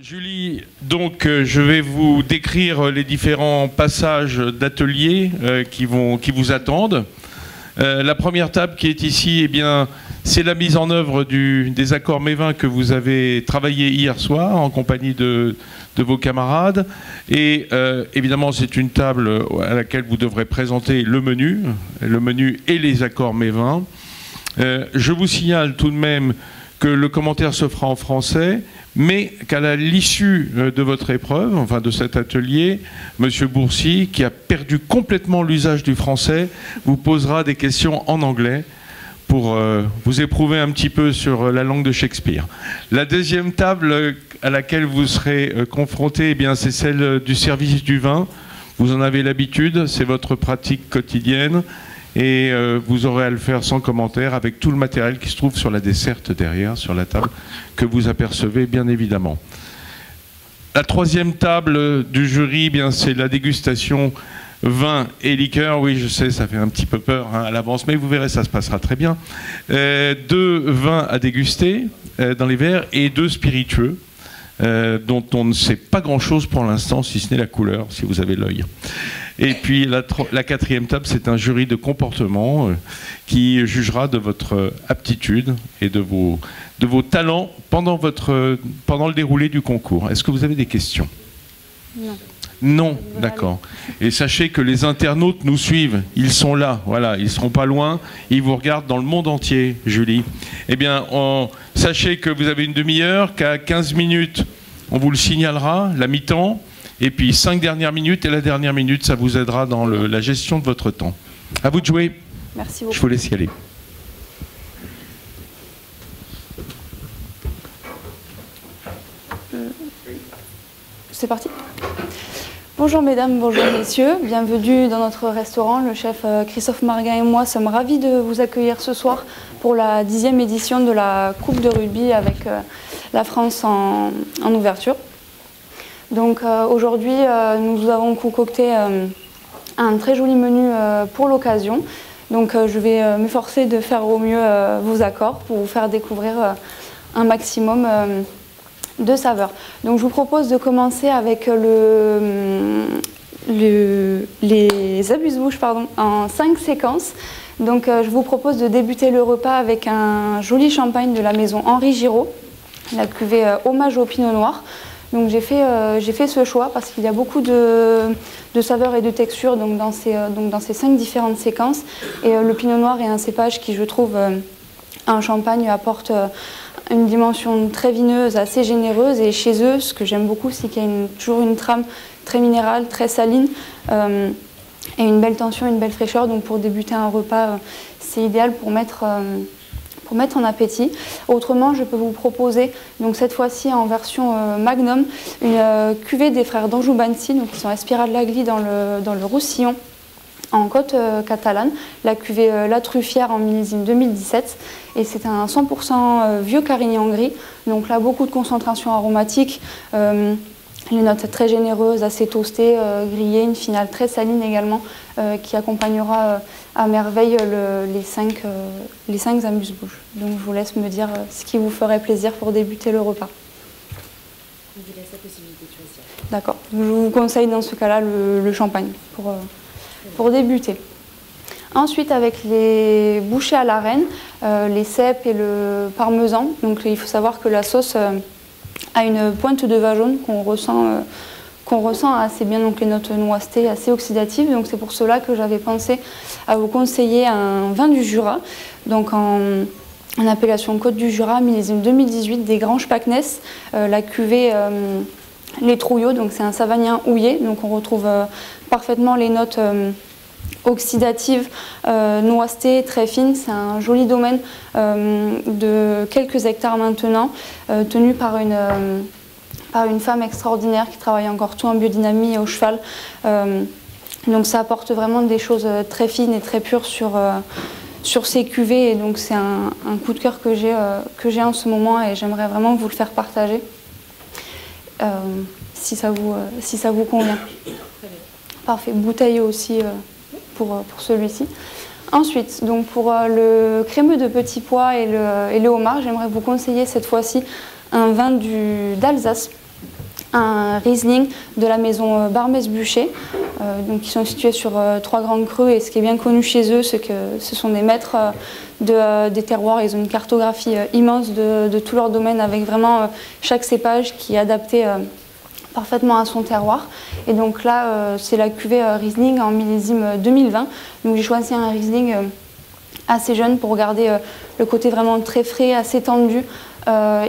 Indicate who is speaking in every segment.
Speaker 1: Julie, donc je vais vous décrire les différents passages d'atelier qui vous attendent. La première table qui est ici, eh bien, c'est la mise en œuvre des accords Mévin que vous avez travaillé hier soir en compagnie de vos camarades. Et évidemment, c'est une table à laquelle vous devrez présenter le menu et les accords Mévin. Je vous signale tout de même que le commentaire se fera en français, mais qu'à l'issue de votre épreuve, enfin de cet atelier, M. Bourcy, qui a perdu complètement l'usage du français, vous posera des questions en anglais pour vous éprouver un petit peu sur la langue de Shakespeare. La deuxième table à laquelle vous serez confronté, eh bien, c'est celle du service du vin. Vous en avez l'habitude, c'est votre pratique quotidienne. Et vous aurez à le faire sans commentaire avec tout le matériel qui se trouve sur la desserte derrière, sur la table, que vous apercevez bien évidemment. La troisième table du jury, eh bien, c'est la dégustation vin et liqueur. Oui, je sais, ça fait un petit peu peur hein, à l'avance, mais vous verrez, ça se passera très bien. 2 vins à déguster dans les verres et 2 spiritueux. Dont on ne sait pas grand-chose pour l'instant, si ce n'est la couleur, si vous avez l'œil. Et puis la quatrième table, c'est un jury de comportement qui jugera de votre aptitude et de vos talents pendant le déroulé du concours. Est-ce que vous avez des questions?
Speaker 2: Non.
Speaker 1: Non, d'accord. Et sachez que les internautes nous suivent, ils sont là, voilà, ils ne seront pas loin, ils vous regardent dans le monde entier, Julie. Eh bien, sachez que vous avez une demi-heure, qu'à 15 minutes, on vous le signalera, la mi-temps, et puis 5 dernières minutes, et la dernière minute, ça vous aidera dans la gestion de votre temps. À vous de jouer.
Speaker 2: Merci beaucoup.
Speaker 1: Je vous laisse y aller.
Speaker 2: C'est parti. Bonjour mesdames, bonjour messieurs, bienvenue dans notre restaurant. Le chef Christophe Marguin et moi sommes ravis de vous accueillir ce soir pour la 10e édition de la Coupe de rugby avec la France en ouverture. Donc aujourd'hui, nous avons concocté un très joli menu pour l'occasion. Donc je vais m'efforcer de faire au mieux vos accords pour vous faire découvrir un maximum de saveurs. Donc je vous propose de commencer avec les amuse-bouches en 5 séquences. Donc je vous propose de débuter le repas avec un joli champagne de la maison Henri Giraud, la cuvée hommage au pinot noir. Donc j'ai fait ce choix parce qu'il y a beaucoup de saveurs et de textures donc dans ces 5 différentes séquences. Et le pinot noir est un cépage qui, je trouve, en champagne apporte une dimension très vineuse, assez généreuse. Et chez eux, ce que j'aime beaucoup, c'est qu'il y a toujours une trame très minérale, très saline et une belle tension, une belle fraîcheur. Donc pour débuter un repas, c'est idéal pour mettre en appétit. Autrement, je peux vous proposer, donc cette fois-ci en version Magnum, une cuvée des frères d'Anjou-Bancy, donc qui sont Espira de l'Agly dans le Roussillon, en côte catalane, la cuvée La Truffière en millésime 2017. Et c'est un 100% vieux carignan gris. Donc là, beaucoup de concentration aromatique, les notes très généreuses, assez toastées, grillées, une finale très saline également, qui accompagnera à merveille les 5 amuse-bouches. Donc je vous laisse me dire ce qui vous ferait plaisir pour débuter le repas.
Speaker 3: Je vous laisse la possibilité de choisir.
Speaker 2: D'accord. Je vous conseille dans ce cas-là le champagne pour débuter. Ensuite, avec les bouchées à la reine, les cèpes et le parmesan. Donc il faut savoir que la sauce a une pointe de vin jaune qu'on ressent assez bien, donc les notes noisetées, assez oxydatives. Donc c'est pour cela que j'avais pensé à vous conseiller un vin du Jura, donc en appellation Côte du Jura, millésime 2018, des Granges Pacnès, la cuvée Les Trouillots, donc c'est un savagnin houillé, donc on retrouve parfaitement les notes oxydatives, noisetées, très fines. C'est un joli domaine de quelques hectares maintenant, tenu par une femme extraordinaire qui travaille encore tout en biodynamie et au cheval. Donc ça apporte vraiment des choses très fines et très pures sur ces cuvées. Et donc c'est un coup de cœur que j'ai en ce moment et j'aimerais vraiment vous le faire partager si ça vous convient. Parfait. Bouteille aussi pour celui-ci. Ensuite, donc pour le crémeux de petits pois et le homard, j'aimerais vous conseiller cette fois-ci un vin d'Alsace. un Riesling de la maison Barmès-Buchet, donc qui sont situés sur 3 grandes crues. Et ce qui est bien connu chez eux, c'est que ce sont des maîtres des terroirs. Ils ont une cartographie immense de tout leur domaine, avec vraiment chaque cépage qui est adapté parfaitement à son terroir. Et donc là, c'est la cuvée Riesling en millésime 2020. Donc j'ai choisi un Riesling assez jeune pour garder le côté vraiment très frais, assez tendu,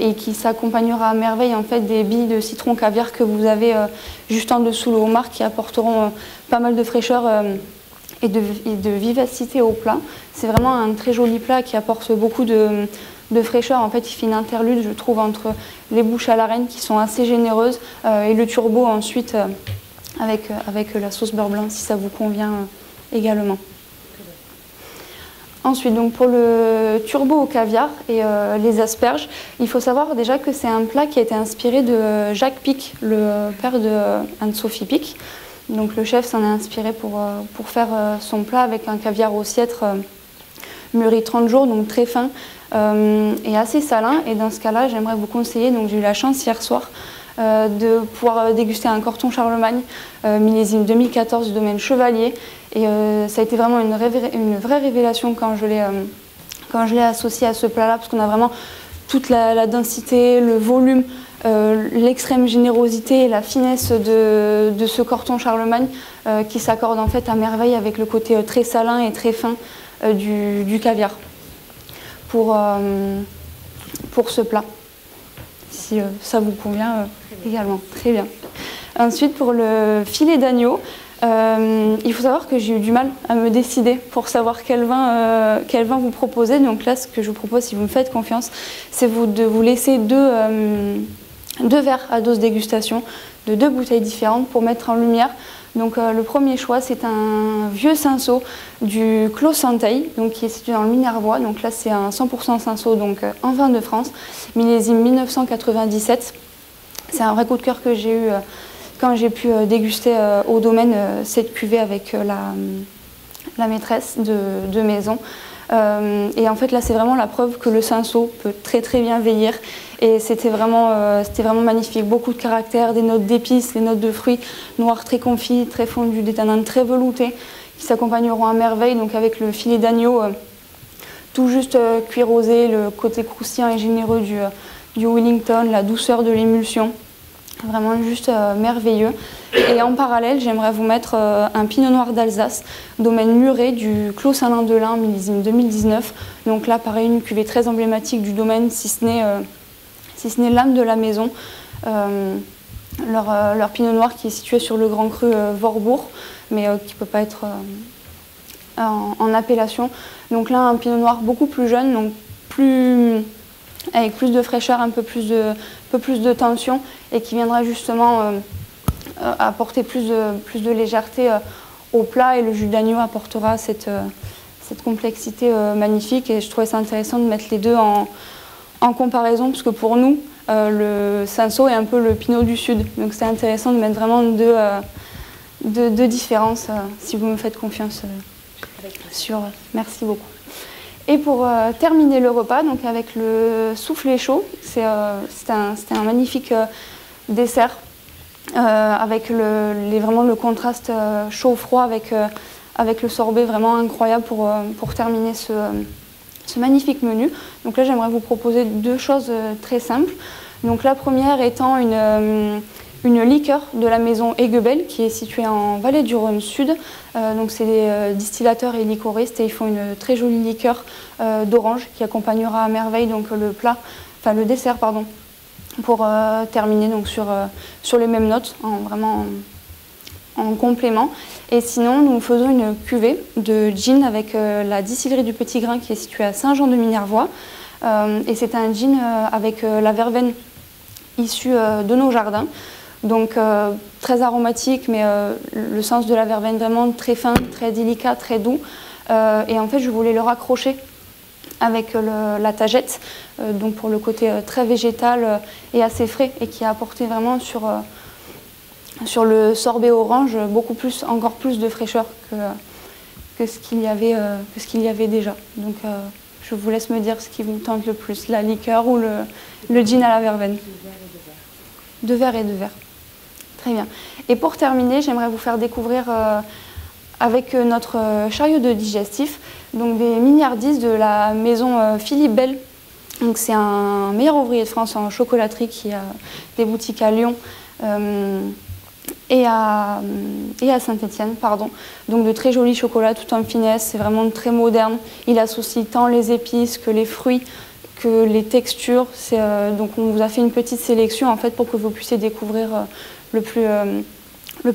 Speaker 2: et qui s'accompagnera à merveille en fait des billes de citron caviar que vous avez juste en dessous le homard, qui apporteront pas mal de fraîcheur et de vivacité au plat. C'est vraiment un très joli plat qui apporte beaucoup de fraîcheur. En fait, il fait une interlude, je trouve, entre les bouches à la reine qui sont assez généreuses et le turbo ensuite avec la sauce beurre blanc, si ça vous convient également. Ensuite, donc pour le turbo au caviar et les asperges, il faut savoir déjà que c'est un plat qui a été inspiré de Jacques Pic, le père de Anne-Sophie Pic. Donc le chef s'en est inspiré pour faire son plat avec un caviar au siètre mûri 30 jours, donc très fin et assez salin. Et dans ce cas-là, j'aimerais vous conseiller, donc j'ai eu la chance hier soir de pouvoir déguster un Corton Charlemagne millésime 2014 du domaine Chevalier. Et ça a été vraiment une vraie révélation quand je l'ai associé à ce plat-là, parce qu'on a vraiment toute la densité, le volume, l'extrême générosité et la finesse de ce Corton Charlemagne qui s'accorde en fait à merveille avec le côté très salin et très fin du caviar pour ce plat, si ça vous convient également. Très bien. Ensuite, pour le filet d'agneau, il faut savoir que j'ai eu du mal à me décider pour savoir quel vin vous proposer. Donc là, ce que je vous propose, si vous me faites confiance, c'est de vous laisser deux verres à dose dégustation de 2 bouteilles différentes pour mettre en lumière. Donc le premier choix, c'est un vieux cinsault du Clos Santeil, donc qui est situé dans le Minervois. Donc là, c'est un 100% cinsault, donc en vin de France, millésime 1997. C'est un vrai coup de cœur que j'ai eu quand j'ai pu déguster au domaine cette cuvée avec la maîtresse de maison. Et en fait là c'est vraiment la preuve que le cinsault peut très très bien vieillir, et c'était vraiment magnifique, beaucoup de caractère, des notes d'épices, des notes de fruits noirs très confits, très fondus, des tanins très veloutés qui s'accompagneront à merveille, donc avec le filet d'agneau tout juste cuirosé, le côté croustillant et généreux du Wellington, la douceur de l'émulsion. Vraiment juste merveilleux. Et en parallèle, j'aimerais vous mettre un Pinot Noir d'Alsace, domaine Muret du Clos Saint-Lin-de-Lin, millésime 2019. Donc là, pareil, une cuvée très emblématique du domaine, si ce n'est l'âme de la maison. Leur Pinot Noir qui est situé sur le Grand Cru Vorbourg, mais qui ne peut pas être en appellation. Donc là, un Pinot Noir beaucoup plus jeune, donc avec plus de fraîcheur, un peu plus de tension, et qui viendra justement apporter plus de légèreté au plat, et le jus d'agneau apportera cette complexité magnifique. Et je trouvais ça intéressant de mettre les deux en comparaison, parce que pour nous, le cinsault est un peu le Pinot du Sud, donc c'est intéressant de mettre vraiment deux différences, si vous me faites confiance merci beaucoup. Et pour terminer le repas, donc avec le soufflé chaud, c'était un magnifique dessert avec vraiment le contraste chaud-froid avec le sorbet, vraiment incroyable pour terminer ce magnifique menu. Donc là, j'aimerais vous proposer 2 choses très simples. Donc la première étant une liqueur de la maison Aiguebel qui est située en vallée du Rhône Sud. Donc c'est des distillateurs et liquoristes, et ils font une très jolie liqueur d'orange qui accompagnera à merveille donc le dessert pour terminer donc sur les mêmes notes, vraiment en complément. Et sinon, nous faisons une cuvée de gin avec la distillerie du Petit Grain qui est située à Saint-Jean-de-Minervois. Et c'est un gin avec la verveine issue de nos jardins. Donc très aromatique, mais le sens de la verveine vraiment très fin, très délicat, très doux. Et en fait, je voulais le raccrocher avec la tagette, donc pour le côté très végétal et assez frais, et qui a apporté vraiment sur le sorbet orange encore plus de fraîcheur que ce qu'il y avait déjà. Donc je vous laisse me dire ce qui vous tente le plus, la liqueur ou le gin à la verveine. 2 verres et 2 verres. Très bien. Et pour terminer, j'aimerais vous faire découvrir avec notre chariot de digestif, donc des milliardistes de la maison Philippe Bel. Donc c'est un meilleur ouvrier de France en chocolaterie qui a des boutiques à Lyon et à Saint-Étienne, pardon. Donc de très jolis chocolats tout en finesse, c'est vraiment très moderne. Il associe tant les épices que les fruits, que les textures. Donc on vous a fait une petite sélection en fait pour que vous puissiez découvrir le plus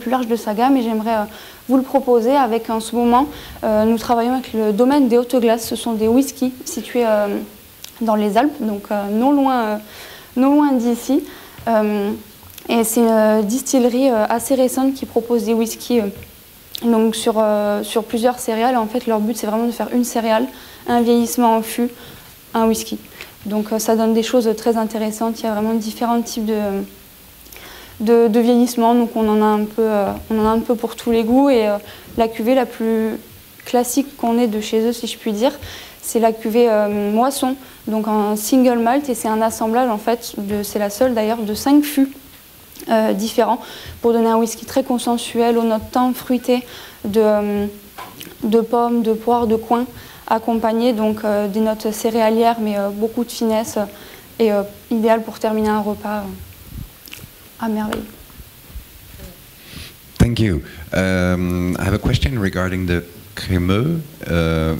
Speaker 2: large de sa gamme, et j'aimerais vous le proposer avec en ce moment. Nous travaillons avec le domaine des Hautes-Glaces. Ce sont des whiskies situés dans les Alpes, donc non loin d'ici. Et c'est une distillerie assez récente qui propose des whiskies donc sur plusieurs céréales. En fait, leur but, c'est vraiment de faire une céréale, un vieillissement en fût, un whisky. Donc ça donne des choses très intéressantes. Il y a vraiment différents types de vieillissement, donc on en a un peu pour tous les goûts. Et la cuvée la plus classique qu'on ait de chez eux, si je puis dire, c'est la cuvée Moisson, donc un single malt, et c'est un assemblage en fait, c'est la seule d'ailleurs, de 5 fûts différents pour donner un whisky très consensuel, aux notes tant fruitées de pommes, de poires, de coing, accompagné donc des notes céréalières mais beaucoup de finesse et idéal pour terminer un repas à merveille.
Speaker 4: Thank you. I have a question regarding the crémeux.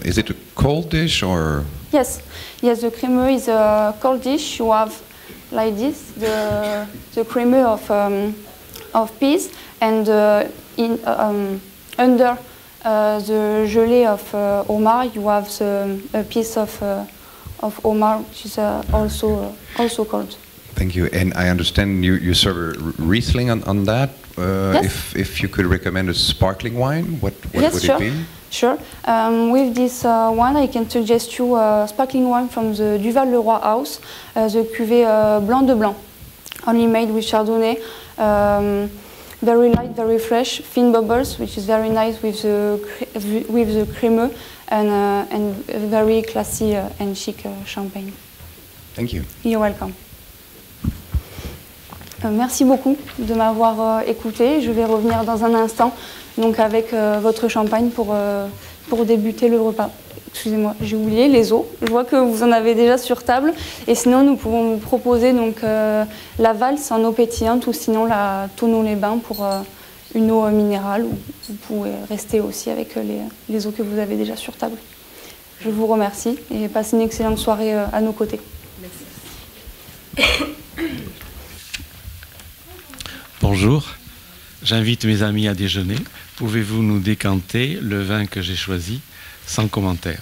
Speaker 4: Is it a cold dish or?
Speaker 2: Yes, the crémeux is a cold dish. You have like this the crémeux of peas, and under the gelée of homard you have a piece of homard, which is also cold.
Speaker 4: Thank you. And I understand you serve Riesling on that.
Speaker 2: Yes.
Speaker 4: If you could recommend a sparkling wine, what
Speaker 2: Yes,
Speaker 4: would
Speaker 2: sure.
Speaker 4: it be?
Speaker 2: Sure. With this one, I can suggest you a sparkling wine from the Duval-Leroy house, the cuvée Blanc de Blanc, only made with Chardonnay. Very light, very fresh, thin bubbles, which is very nice with the crémeux, and very classy and chic champagne.
Speaker 4: Thank you.
Speaker 2: You're welcome. Merci beaucoup de m'avoir écouté. Je vais revenir dans un instant donc avec votre champagne pour débuter le repas. Excusez-moi, j'ai oublié les eaux. Je vois que vous en avez déjà sur table. Et sinon, nous pouvons vous proposer donc, la valse en eau pétillante ou sinon la tonneau-les-bains pour une eau minérale. Ou vous pouvez rester aussi avec les eaux que vous avez déjà sur table. Je vous remercie et passez une excellente soirée à nos côtés.
Speaker 3: Merci.
Speaker 5: Bonjour, j'invite mes amis à déjeuner. Pouvez-vous nous décanter le vin que j'ai choisi sans commentaire?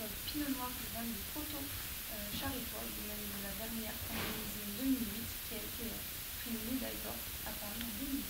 Speaker 2: Pinot Noir du vin du Coteau Charitois, du même de la Vernière en 2008, qui a été pris une médaille d'or à Paris en 2010.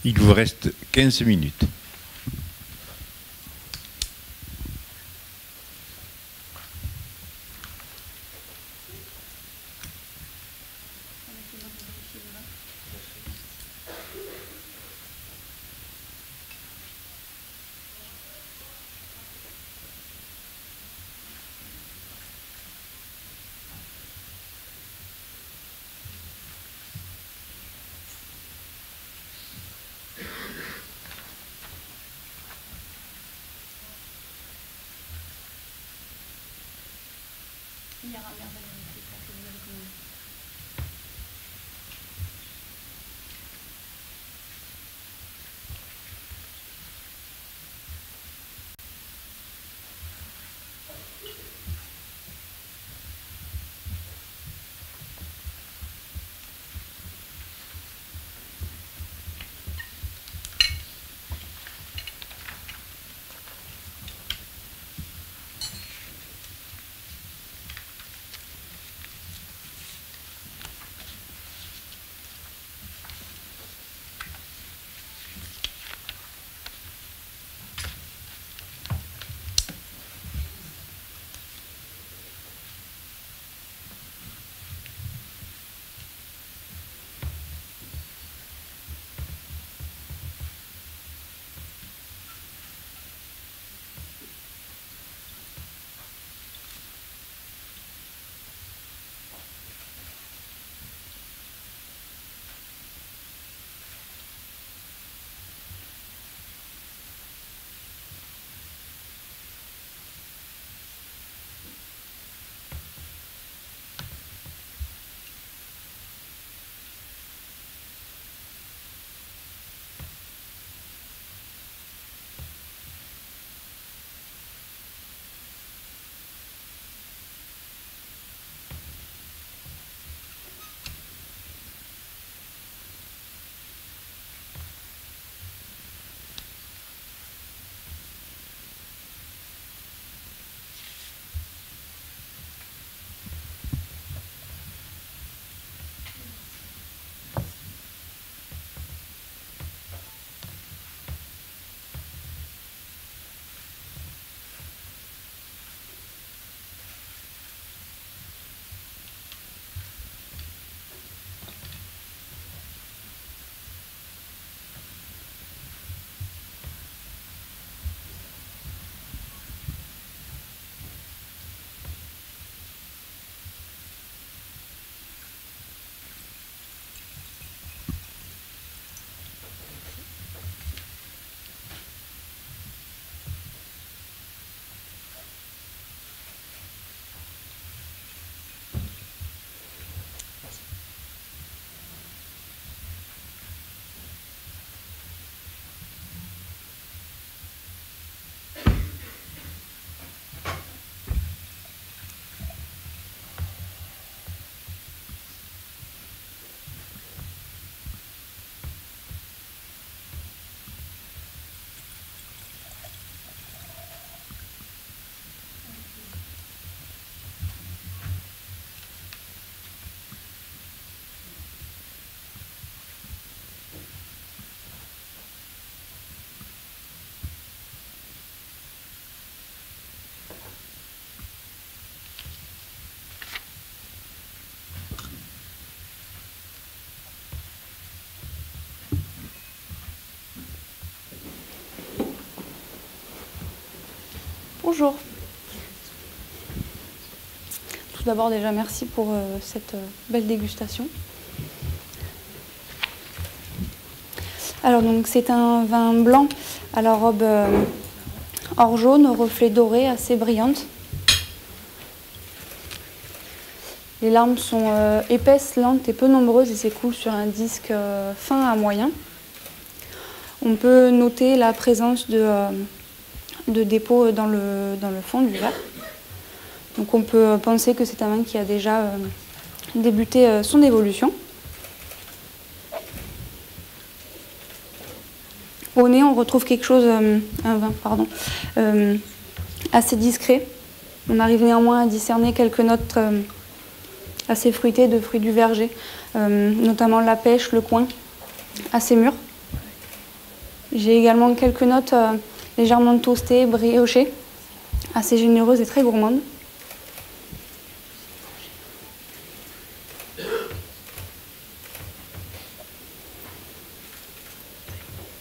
Speaker 6: Il vous reste 15 minutes.
Speaker 2: Il y aura un merveilleux résultat que vous allez communiquer. Bonjour. Tout d'abord, déjà, merci pour cette belle dégustation. Alors, donc, c'est un vin blanc à la robe or jaune, aux reflets dorés, assez brillante. Les larmes sont épaisses, lentes et peu nombreuses et s'écoulent sur un disque fin à moyen. On peut noter la présence de dépôts dans le fond du verre. Donc on peut penser que c'est un vin qui a déjà débuté son évolution. Au nez, on retrouve quelque chose, un vin, pardon, assez discret. On arrive néanmoins à discerner quelques notes assez fruitées de fruits du verger, notamment la pêche, le coing, assez mûr. J'ai également quelques notes légèrement toastées, briochées, assez généreuses et très gourmandes.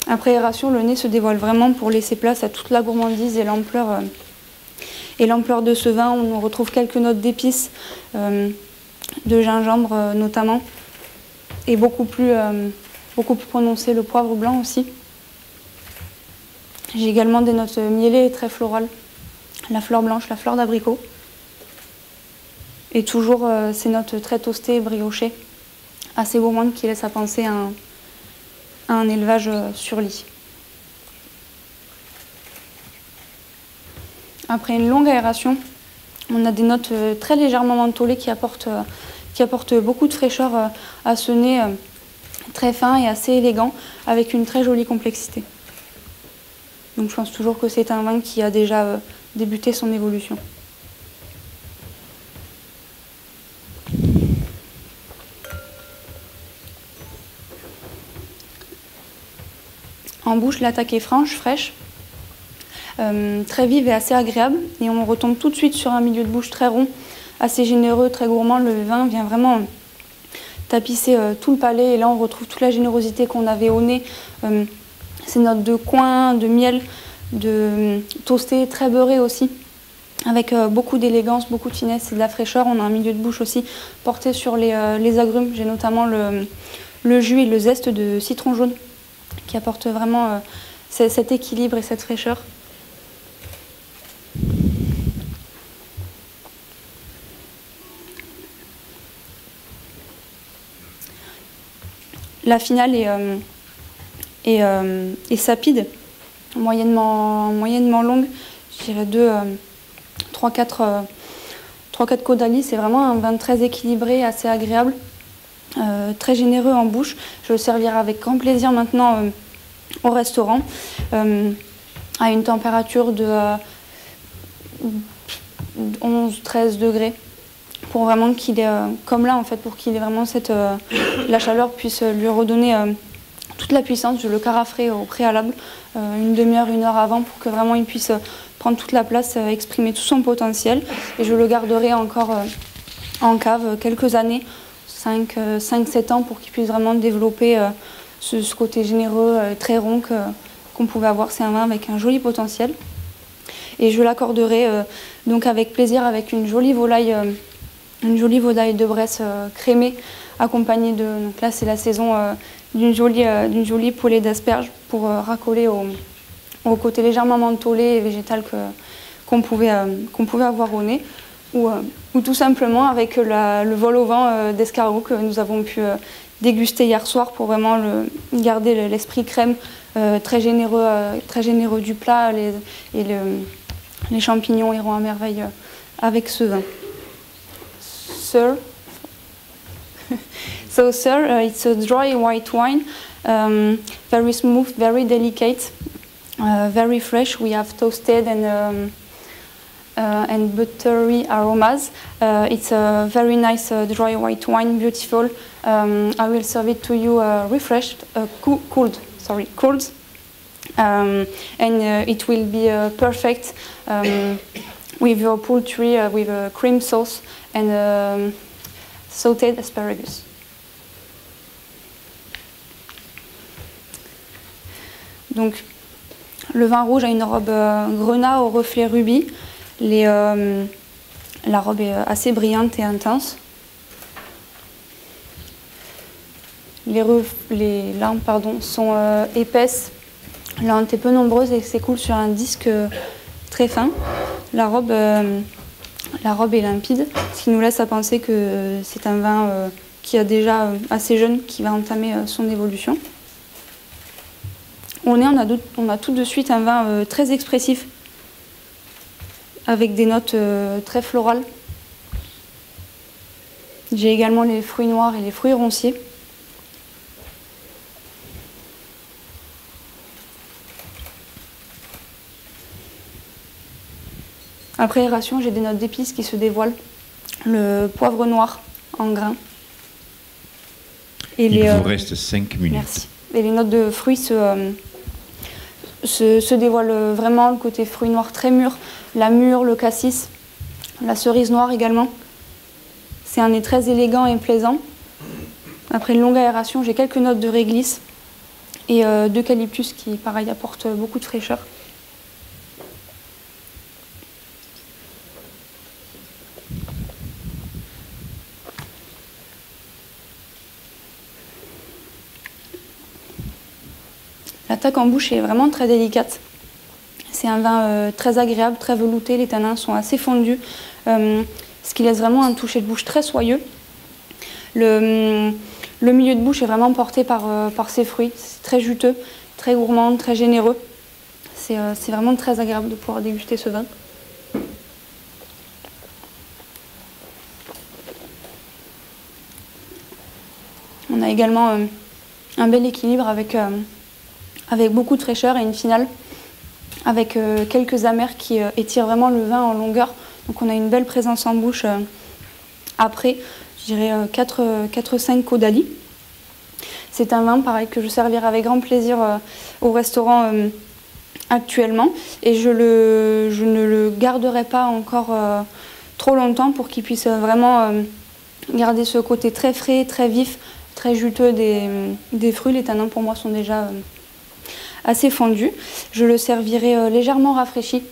Speaker 2: Après aération, le nez se dévoile vraiment pour laisser place à toute la gourmandise et l'ampleur de ce vin. On retrouve quelques notes d'épices, de gingembre notamment, et beaucoup plus prononcé le poivre blanc aussi. J'ai également des notes mielées et très florales, la fleur blanche, la fleur d'abricot, et toujours ces notes très toastées, briochées, assez gourmandes qui laissent à penser à un élevage sur lit. Après une longue aération, on a des notes très légèrement mentholées qui apportent beaucoup de fraîcheur à ce nez très fin et assez élégant, avec une très jolie complexité. Donc je pense toujours que c'est un vin qui a déjà débuté son évolution. En bouche, l'attaque est franche, fraîche, très vive et assez agréable. Et on retombe tout de suite sur un milieu de bouche très rond, assez généreux, très gourmand. Le vin vient vraiment tapisser tout le palais. Et là, on retrouve toute la générosité qu'on avait au nez. Ces notes de coing, de miel, de toasté, très beurré aussi, avec beaucoup d'élégance, beaucoup de finesse et de la fraîcheur. On a un milieu de bouche aussi porté sur les agrumes. J'ai notamment le jus et le zeste de citron jaune, qui apporte vraiment cet équilibre et cette fraîcheur. La finale est sapide, moyennement longue. Je dirais 3-4 caudalie. C'est vraiment un vin très équilibré, assez agréable. Très généreux en bouche. Je le servirai avec grand plaisir maintenant au restaurant, à une température de 11-13 degrés, pour vraiment qu'il ait, comme là en fait, pour qu'il ait vraiment la chaleur puisse lui redonner toute la puissance. Je le caraferai au préalable, une demi-heure, 1 heure avant, pour que vraiment il puisse prendre toute la place, exprimer tout son potentiel. Et je le garderai encore en cave quelques années, 5-7 ans, pour qu'il puisse vraiment développer ce côté généreux, très rond qu'on pouvait avoir. C'est un vin avec un joli potentiel. Et je l'accorderai donc avec plaisir avec une jolie volaille de Bresse crémée, accompagnée de, donc là c'est la saison, d'une jolie poêlée d'asperges pour racoler au côté légèrement mentholé et végétal qu'on pouvait avoir au nez. Ou tout simplement avec le vol au vent d'escargot que nous avons pu déguster hier soir, pour vraiment garder l'esprit crème très généreux du plat. Les champignons iront à merveille avec ce vin. Sir, it's a dry white wine, very smooth, very delicate, very fresh. We have toasted and buttery aromas. It's a very nice dry white wine, beautiful. I will serve it to you refreshed, cooled. And it will be perfect with your poultry, with a cream sauce and sautéed asparagus. Donc, Le vin rouge a une robe grenat au reflet rubis. La robe est assez brillante et intense. Les lampes sont épaisses, lentes et peu nombreuses et s'écoulent sur un disque très fin. La robe est limpide, ce qui nous laisse à penser que c'est un vin qui est déjà assez jeune, qui va entamer son évolution. Au nez, on a tout de suite un vin très expressif, avec des notes très florales. J'ai également les fruits noirs et les fruits ronciers. Après aération, j'ai des notes d'épices qui se dévoilent. Le poivre noir en grains. Et
Speaker 6: Il vous reste 5 minutes.
Speaker 2: Merci. Et les notes de fruits se dévoilent vraiment, le côté fruits noirs très mûr, la mûre, le cassis, la cerise noire également. C'est un nez très élégant et plaisant. Après une longue aération, j'ai quelques notes de réglisse et d'eucalyptus qui, pareil, apportent beaucoup de fraîcheur. L'attaque en bouche est vraiment très délicate. C'est un vin très agréable, très velouté, les tanins sont assez fondus, ce qui laisse vraiment un toucher de bouche très soyeux. Le milieu de bouche est vraiment porté par ces fruits, c'est très juteux, très gourmand, très généreux. C'est vraiment très agréable de pouvoir déguster ce vin. On a également un bel équilibre avec beaucoup de fraîcheur et une finale avec quelques amers qui étirent vraiment le vin en longueur. Donc on a une belle présence en bouche après, je dirais 4-5 Caudalie. C'est un vin pareil que je servirai avec grand plaisir au restaurant actuellement et je ne le garderai pas encore trop longtemps pour qu'il puisse vraiment garder ce côté très frais, très vif, très juteux des fruits. Les tanins pour moi sont déjà assez fondus. Je le servirai légèrement rafraîchi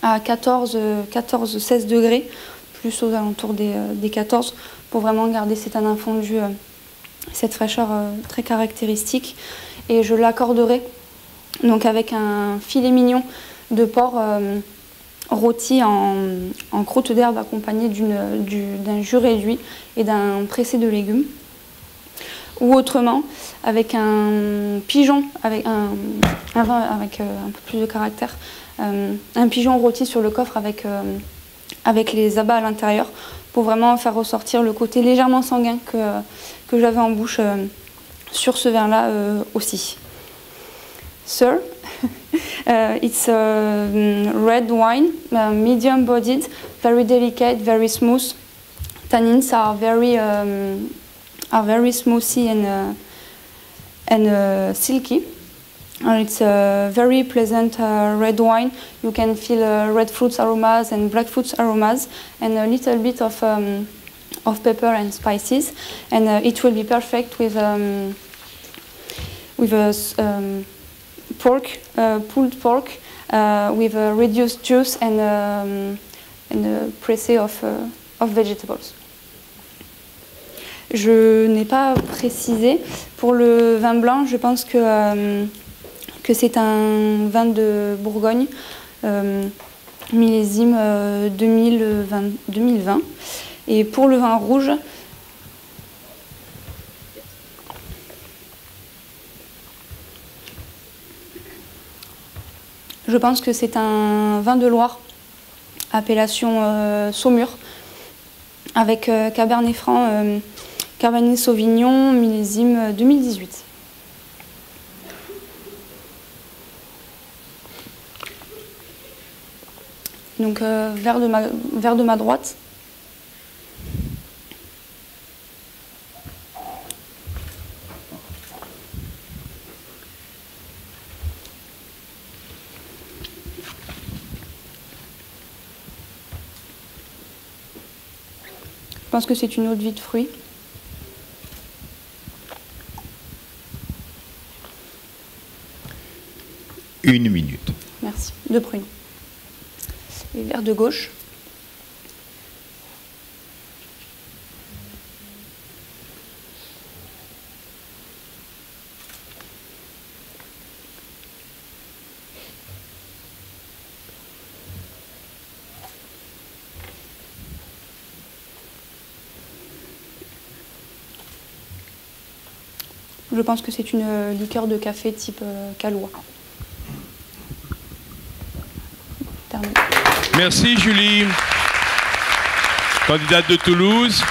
Speaker 2: à 14-16 degrés, plus aux alentours des 14, pour vraiment garder ces tanins fondus, cette fraîcheur très caractéristique. Et je l'accorderai donc avec un filet mignon de porc rôti en croûte d'herbe accompagné d'un jus réduit et d'un pressé de légumes. Ou autrement, avec un pigeon, avec un vin avec un peu plus de caractère, un pigeon rôti sur le coffre avec les abats à l'intérieur, pour vraiment faire ressortir le côté légèrement sanguin que j'avais en bouche sur ce vin-là aussi. Sir, it's a red wine, medium-bodied, very delicate, very smooth. Tannins are very smoothy and silky. It's a very pleasant red wine. You can feel red fruits aromas and black fruits aromas, and a little bit of pepper and spices. And it will be perfect with pork, pulled pork, with a reduced juice and a pressé of vegetables. Je n'ai pas précisé. Pour le vin blanc, je pense que c'est un vin de Bourgogne, millésime 2020. Et pour le vin rouge, je pense que c'est un vin de Loire, appellation Saumur, avec Cabernet Franc, Cabernet Sauvignon, millésime 2018. Donc vers de ma droite. Je pense que c'est une eau de vie de fruits.
Speaker 6: 1 minute.
Speaker 2: Merci. 2 prunes. Et verre de gauche. Je pense que c'est une liqueur de café type Calois. Terminé.
Speaker 1: Merci Julie, candidate de Toulouse.